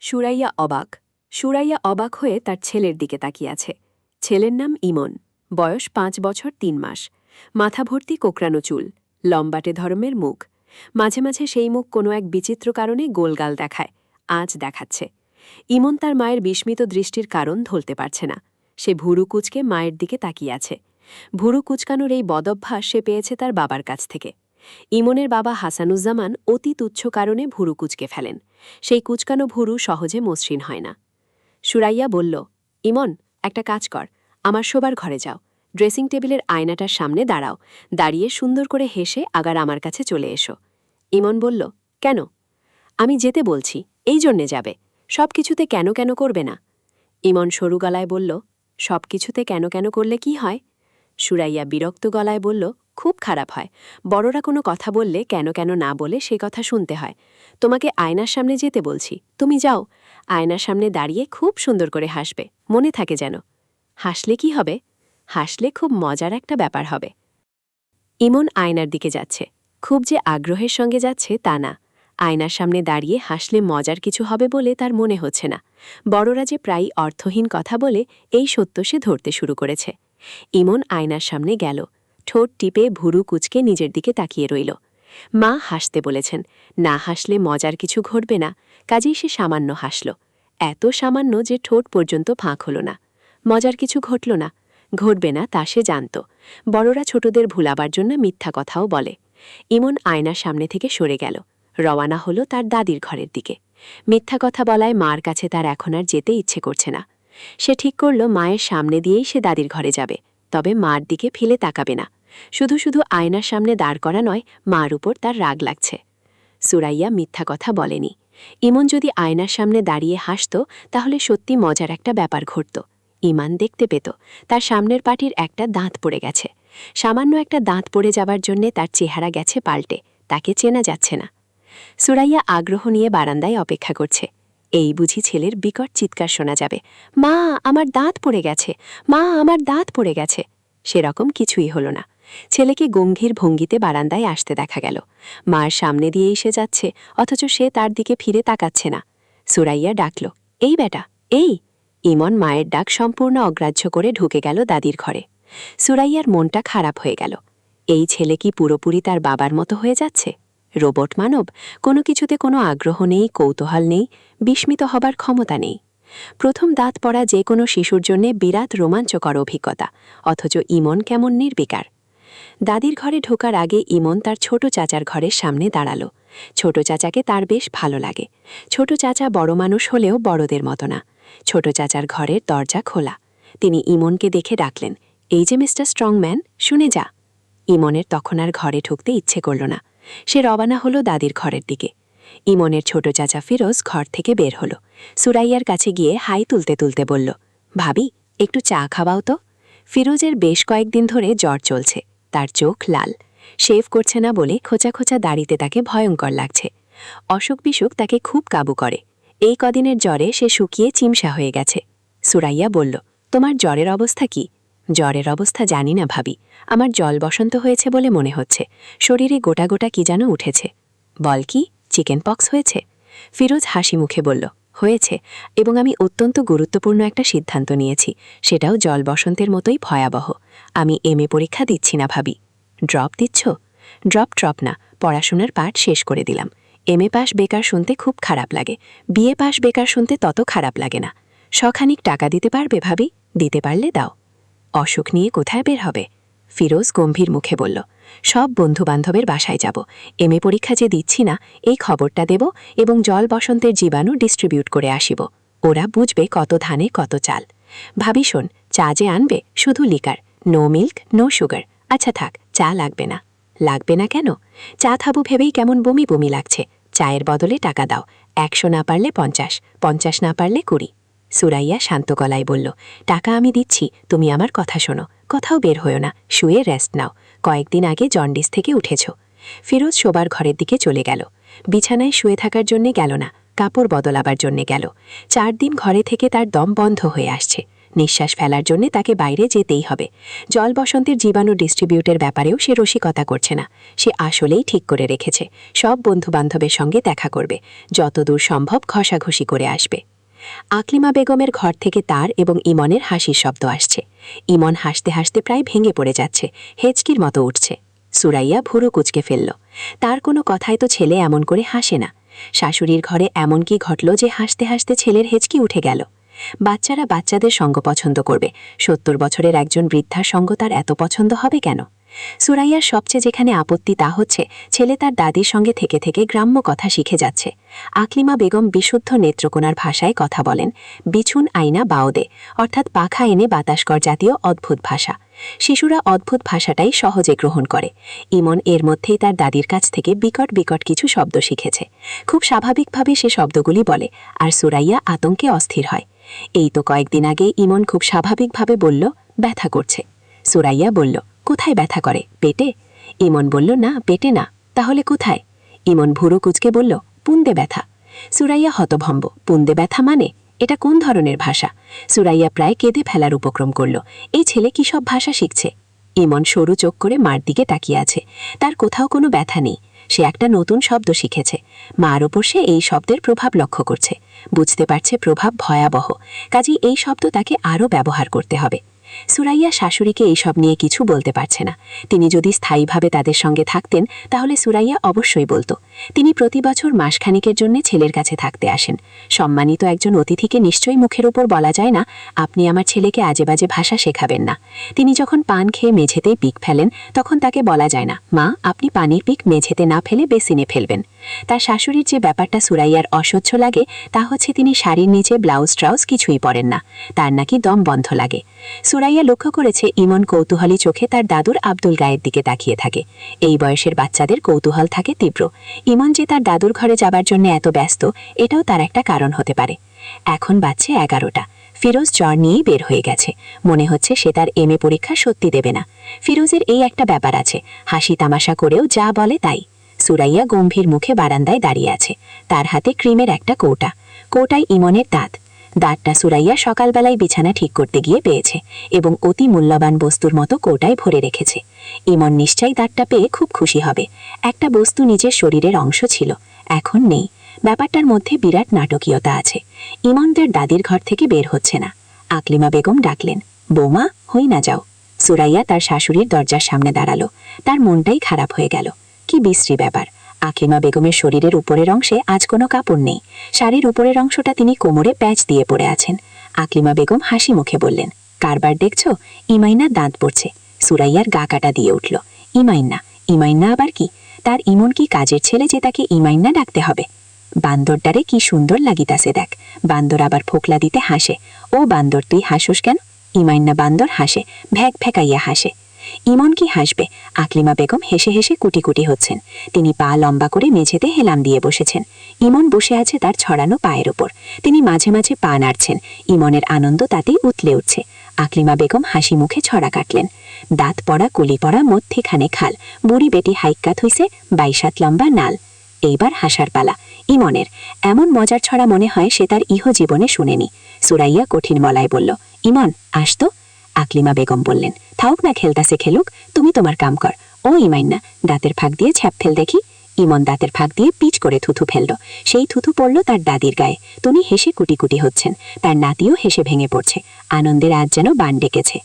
সুরাইয়া অবাক। সুরাইয়া অবাক হয়ে তার ছেলের দিকে তাকিয়ে আছে। ছেলের নাম ইমন, বয়স 5 বছর 3 মাস, মাথা ভর্তি কোকড়ানো চুল, লম্বাটে ধরনের মুখ। মাঝে মাঝে সেই মুখ কোনো এক বিচিত্র কারণে গোলগাল দেখায়, আজ দেখাচ্ছে। ইমন তার মায়ের বিস্মিত দৃষ্টির কারণ ধরতে পারছে না। সে ভুরু কুচকে মায়ের দিকে তাকিয়ে আছে। ভুরু কুচকানোর এই বদভ্যাস সে পেয়েছে তার বাবার কাছ থেকে। ইমনের বাবা হাসানুজ্জামান অতি তুচ্ছ কারণে ভুরু কুচকে ফেলেন। সেই কুচকানো ভুরু সহজে মসৃণ হয় না। সুরাইয়া বলল, ইমন, একটা কাজ কর, আমার শোবার ঘরে যাও, ড্রেসিং টেবিলের আয়নাটার সামনে দাঁড়াও, দাঁড়িয়ে সুন্দর করে হেসে আগার আমার কাছে চলে এসো। ইমন বলল, কেন? আমি যেতে বলছি, এই জন্যে যাবে, সব কিছুতে কেন কেন করবে না। ইমন সরু গলায় বলল, সব কিছুতে কেন কেন করলে কি হয়? সুরাইয়া বিরক্ত গলায় বলল, খুব খারাপ হয়। বড়রা কোনো কথা বললে কেন কেন না বলে সে কথা শুনতে হয়। তোমাকে আয়নার সামনে যেতে বলছি, তুমি যাও, আয়নার সামনে দাঁড়িয়ে খুব সুন্দর করে হাসবে, মনে থাকে যেন। হাসলে কি হবে? হাসলে খুব মজার একটা ব্যাপার হবে। ইমন আয়নার দিকে যাচ্ছে। খুব যে আগ্রহের সঙ্গে যাচ্ছে তা না। আয়নার সামনে দাঁড়িয়ে হাসলে মজার কিছু হবে বলে তার মনে হচ্ছে না। বড়রা যে প্রায়ই অর্থহীন কথা বলে, এই সত্য সে ধরতে শুরু করেছে। ইমন আয়নার সামনে গেল, ঠোঁট টিপে ভুরু কুচকে নিজের দিকে তাকিয়ে রইল। মা হাসতে বলেছেন, না হাসলে মজার কিছু ঘটবে না, কাজেই সে সামান্য হাসল। এত সামান্য যে ঠোঁট পর্যন্ত ফাঁক হল না। মজার কিছু ঘটল না, ঘটবে না তা সে জানত। বড়রা ছোটদের ভুলাবার জন্য মিথ্যা কথাও বলে। ইমন আয়নার সামনে থেকে সরে গেল, রওয়ানা হলো তার দাদির ঘরের দিকে। মিথ্যা কথা বলায় মার কাছে তার এখন আর যেতে ইচ্ছে করছে না। সে ঠিক করল মায়ের সামনে দিয়েই সে দাদির ঘরে যাবে, তবে মার দিকে ফেলে তাকাবে না। শুধু শুধু আয়নার সামনে দাঁড় করা নয়, মার উপর তার রাগ লাগছে। সুরাইয়া মিথ্যা কথা বলেনি। ইমন যদি আয়নার সামনে দাঁড়িয়ে হাসত, তাহলে সত্যি মজার একটা ব্যাপার ঘটত। ইমান দেখতে পেত তার সামনের পাটির একটা দাঁত পড়ে গেছে। সামান্য একটা দাঁত পড়ে যাবার জন্যে তার চেহারা গেছে পাল্টে, তাকে চেনা যাচ্ছে না। সুরাইয়া আগ্রহ নিয়ে বারান্দায় অপেক্ষা করছে। এই বুঝি ছেলের বিকট চিৎকার শোনা যাবে, মা, আমার দাঁত পড়ে গেছে, মা, আমার দাঁত পড়ে গেছে। সেরকম কিছুই হল না। ছেলেকে গম্ভীর ভঙ্গিতে বারান্দায় আসতে দেখা গেল। মার সামনে দিয়ে এসে যাচ্ছে, অথচ সে তার দিকে ফিরে তাকাচ্ছে না। সুরাইয়া ডাকল, এই বেটা, এই। ইমন মায়ের ডাক সম্পূর্ণ অগ্রাহ্য করে ঢুকে গেল দাদির ঘরে। সুরাইয়ার মনটা খারাপ হয়ে গেল। এই ছেলে কি পুরোপুরি তার বাবার মতো হয়ে যাচ্ছে? রোবট মানব, কোনো কিছুতে কোনো আগ্রহ নেই, কৌতূহল নেই, বিস্মিত হবার ক্ষমতা নেই। প্রথম দাঁত পড়া যে কোনো শিশুর জন্যে বিরাট রোমাঞ্চকর অভিজ্ঞতা, অথচ ইমন কেমন নির্বিকার। দাদির ঘরে ঢোকার আগে ইমন তার ছোট চাচার ঘরের সামনে দাঁড়াল। ছোট চাচাকে তার বেশ ভালো লাগে। ছোট চাচা বড় মানুষ হলেও বড়দের মতো না। ছোট চাচার ঘরের দরজা খোলা। তিনি ইমনকে দেখে ডাকলেন, এই যে মিস্টার স্ট্রংম্যান, শুনে যা। ইমনের তখন আর ঘরে ঢুকতে ইচ্ছে করল না। সে রওনা হলো দাদির ঘরের দিকে। ইমনের ছোট চাচা ফিরোজ ঘর থেকে বের হল। সুরাইয়ার কাছে গিয়ে হাই তুলতে তুলতে বলল, ভাবি, একটু চা খাওয়াও তো। ফিরোজের বেশ কয়েকদিন ধরে জ্বর চলছে, তার চোখ লাল। শেভ করছে না বলে খোঁচা খোঁচা দাড়িতে তাকে ভয়ঙ্কর লাগছে। অসুখ বিসুখ তাকে খুব কাবু করে। এই কদিনের জ্বরে সে শুকিয়ে চিমসা হয়ে গেছে। সুরাইয়া বলল, তোমার জ্বরের অবস্থা কি? জ্বরের অবস্থা জানি না ভাবি, আমার জল বসন্ত হয়েছে বলে মনে হচ্ছে। শরীরে গোটা গোটা কি যেন উঠেছে। বল কি, চিকেন পক্স হয়েছে? ফিরোজ হাসি মুখে বলল, হয়েছে, এবং আমি অত্যন্ত গুরুত্বপূর্ণ একটা সিদ্ধান্ত নিয়েছি, সেটাও জল বসন্তের মতোই ভয়াবহ। আমি এমএ পরীক্ষা দিচ্ছি না ভাবি। ড্রপ দিচ্ছ? ড্রপ না, পড়াশোনার পাঠ শেষ করে দিলাম। এমএ পাশ বেকার শুনতে খুব খারাপ লাগে, বিএ পাশ বেকার শুনতে তত খারাপ লাগে না। শখানিক টাকা দিতে পারবে ভাবি? দিতে পারলে দাও। অসুখ নিয়ে কোথায় বের হবে? ফিরোজ গম্ভীর মুখে বলল, সব বন্ধুবান্ধবের বাসায় যাব, এমএ পরীক্ষা যে দিচ্ছি না এই খবরটা দেব, এবং জল বসন্তের জীবাণু ডিস্ট্রিবিউট করে আসিব। ওরা বুঝবে কত ধানে কত চাল। ভাবি শোন, চা যে আনবে শুধু liquor, no milk no sugar. আচ্ছা থাক, চা লাগবে না। লাগবে না কেন? চা খাবো ভেবেই কেমন বমি বমি লাগছে। চায়ের বদলে টাকা দাও, 100 না পারলে 50, 50 না পারলে 20। সুরাইয়া শান্ত গলায় বলল, টাকা আমি দিচ্ছি, তুমি আমার কথা শোনো, কথাও বের হয়েও না, শুয়ে রেস্ট নাও, কয়েকদিন আগে জন্ডিস থেকে উঠেছ। ফিরোজ শোবার ঘরের দিকে চলে গেল। বিছানায় শুয়ে থাকার জন্যে গেল না, কাপড় বদলাবার জন্যে গেল। 4 দিন ঘরে থেকে তার দম বন্ধ হয়ে আসছে। নিঃশ্বাস ফেলার জন্য তাকে বাইরে যেতেই হবে। জল বসন্তের জীবাণু ডিস্ট্রিবিউটের ব্যাপারেও সে রসিকতা করছে না। সে আসলেই ঠিক করে রেখেছে সব বন্ধুবান্ধবের সঙ্গে দেখা করবে, যতদূর সম্ভব ঘষাঘষি করে আসবে। আকলিমা বেগমের ঘর থেকে তার এবং ইমনের হাসির শব্দ আসছে। ইমন হাসতে হাসতে প্রায় ভেঙে পড়ে যাচ্ছে, হেঁচকির মতো উঠছে। সুরাইয়া ভুরু কুঁচকে ফেলল। তার কোনো কথায় তো ছেলে এমন করে হাসে না। শাশুড়ির ঘরে এমন কি ঘটল যে হাসতে হাসতে ছেলের হেঁচকি উঠে গেল? বাচ্চারা বাচ্চাদের সঙ্গ পছন্দ করবে, ৭০ বছরের একজন বৃদ্ধার সঙ্গ তার এত পছন্দ হবে কেন? সুরাইয়ার সবচেয়ে যেখানে আপত্তি তা হচ্ছে ছেলে তার দাদির সঙ্গে থেকে থেকে গ্রাম্য কথা শিখে যাচ্ছে। আকলিমা বেগম বিশুদ্ধ নেত্রকোনার ভাষায় কথা বলেন, বিছুন আইনা বাওদে, অর্থাৎ পাখা এনে বাতাস কর জাতীয় অদ্ভুত ভাষা। শিশুরা অদ্ভুত ভাষাটাই সহজে গ্রহণ করে। ইমন এর মধ্যেই তার দাদির কাছ থেকে বিকট বিকট কিছু শব্দ শিখেছে। খুব স্বাভাবিকভাবে সে শব্দগুলি বলে, আর সুরাইয়া আতঙ্কে অস্থির হয়। এই তো কয়েকদিন আগে ইমন খুব স্বাভাবিকভাবে বলল, ব্যথা করছে। সুরাইয়া বলল, কোথায় ব্যথা করে, পেটে? ইমন বলল, না, পেটে না। তাহলে কোথায়? ইমন ভুরু কুঁচকে বলল, পুন্দে ব্যথা। সুরাইয়া হতভম্ব, পুন্দে ব্যথা মানে? এটা কোন ধরনের ভাষা? সুরাইয়া প্রায় কেঁদে ফেলার উপক্রম করল। এই ছেলে কি সব ভাষা শিখছে? ইমন সরু চোখ করে মার দিকে তাকিয়ে আছে। তার কোথাও কোনো ব্যথা নেই। সে একটা নতুন শব্দ শিখেছে। মার ওপর সে এই শব্দের প্রভাব লক্ষ্য করছে। বুঝতে পারছে প্রভাব ভয়াবহ, কাজেই এই শব্দ তাকে আরও ব্যবহার করতে হবে। সুরাইয়া শাশুড়িকে এইসব নিয়ে কিছু বলতে পারছে না। তিনি যদি স্থায়ীভাবে তাদের সঙ্গে থাকতেন তাহলে সুরাইয়া অবশ্যই বলতো। তিনি প্রতি বছর মাসখানিকের জন্য ছেলের কাছে থাকতে আসেন। সম্মানিত একজন অতিথিকে নিশ্চয়ই মুখের উপর বলা যায় না, আপনি আমার ছেলেকে আজে বাজে ভাষা শেখাবেন না। তিনি যখন পান খেয়ে মেঝেতেই পিক ফেলেন তখন তাকে বলা যায় না, মা আপনি পানির পিক মেঝেতে না ফেলে বেসিনে ফেলবেন। তার শাশুড়ির যে ব্যাপারটা সুরাইয়ার অসহ্য লাগে তা হচ্ছে তিনি শাড়ির নিচে ব্লাউজ ট্রাউজ কিছুই পরেন না। তার নাকি দম বন্ধ লাগে। সুরাইয়া লক্ষ্য করেছে ইমন কৌতূহলী চোখে তার দাদুর আব্দুল গায়ের দিকে তাকিয়ে থাকে। এই বয়সের বাচ্চাদের কৌতূহল থাকে তীব্র। ইমন যে তার দাদুর ঘরে যাবার জন্য এত ব্যস্ত, এটাও তার একটা কারণ হতে পারে। এখন বাজছে 11টা। ফিরোজ জ্বর নিয়েই বের হয়ে গেছে। মনে হচ্ছে সে তার এমএ পরীক্ষা সত্যি দেবে না। ফিরোজের এই একটা ব্যাপার আছে, হাসি তামাশা করেও যা বলে তাই। সুরাইয়া গম্ভীর মুখে বারান্দায় দাঁড়িয়ে আছে। তার হাতে ক্রিমের একটা কৌটা। কৌটায় ইমনের দাঁত। দাঁতটা সুরাইয়া সকালবেলায় বিছানা ঠিক করতে গিয়ে পেয়েছে এবং অতি মূল্যবান বস্তুর মতো কৌটায় ভরে রেখেছে। ইমন নিশ্চয়ই দাঁতটা পেয়ে খুব খুশি হবে। একটা বস্তু নিজের শরীরের অংশ ছিল, এখন নেই। ব্যাপারটার মধ্যে বিরাট নাটকীয়তা আছে। ইমনদের দাদির ঘর থেকে বের হচ্ছে না। আকলিমা বেগম ডাকলেন, বৌমা হই না যাও। সুরাইয়া তার শাশুড়ির দরজার সামনে দাঁড়ালো। তার মনটাই খারাপ হয়ে গেল। কি বিশ্রী ব্যাপার! আকলিমা বেগমের শরীরের উপরের অংশে আজ কোনো কাপড় নেই। শাড়ির উপরের অংশটা তিনি কোমরে প্যাচ দিয়ে পড়ে আছেন। আকলিমা বেগম হাসি মুখে বললেন, কারবার দেখছো? ইমাইনা দাঁত পড়ছে। সুরাইয়ার গা কাটা দিয়ে উঠল। ইমাইন্না? ইমাইন্না আবার কি? তার ইমন কি কাজের ছেলে যে তাকে ইমাইন্না ডাকতে হবে? বান্দরটারে কি সুন্দর লাগিতাছে দেখ। বান্দর আবার ফোকলা দিতে হাসে। ও বান্দর, তুই হাসোস কেন? ইমাইন্না বান্দর হাসে, ভ্যাক ভ্যাকাইয়া হাসে। ইমন কি হাসবে? আকলিমা বেগম হেসে হেসে কুটি কুটি হচ্ছেন। তিনি পা লম্বা করে মেঝেতে হেলাম দিয়ে বসেছেন। ইমন বসে আছে তার ছড়ানো পায়ের ওপর। তিনি মাঝে মাঝে পা নাড়ছেন। ইমনের আনন্দ তাতেই উতলে উঠছে। আকলিমা বেগম হাসি মুখে ছড়া কাটলেন। দাঁত পড়া কুলি পড়া মধ্যেখানে খাল, বুড়ি বেটি হাইকাত হইছে 22 হাত লম্বা নাল। এইবার হাসার পালা ইমনের। এমন মজার ছড়া মনে হয় সে তার ইহজীবনে শুনেনি। সুরাইয়া কঠিন মলায় বলল, ইমন আসতো। আকলিমা বেগম বললেন, থাউক না, খেলতাছে খেলুক, তুমি তোমার কাম কর। ও ইমাইন্না, দাঁতের ফাঁক দিয়ে ছ্যাপ ফেল দেখি। ইমন দাঁতের ফাঁক দিয়ে পিচ করে থুথু ফেলল। সেই থুথু পড়ল তার দাদির গায়ে। তিনি হেসে কুটি কুটি হচ্ছেন। তার নাতিও হেসে ভেঙে পড়ছে। আনন্দের আজ যেন বান ডেকেছে।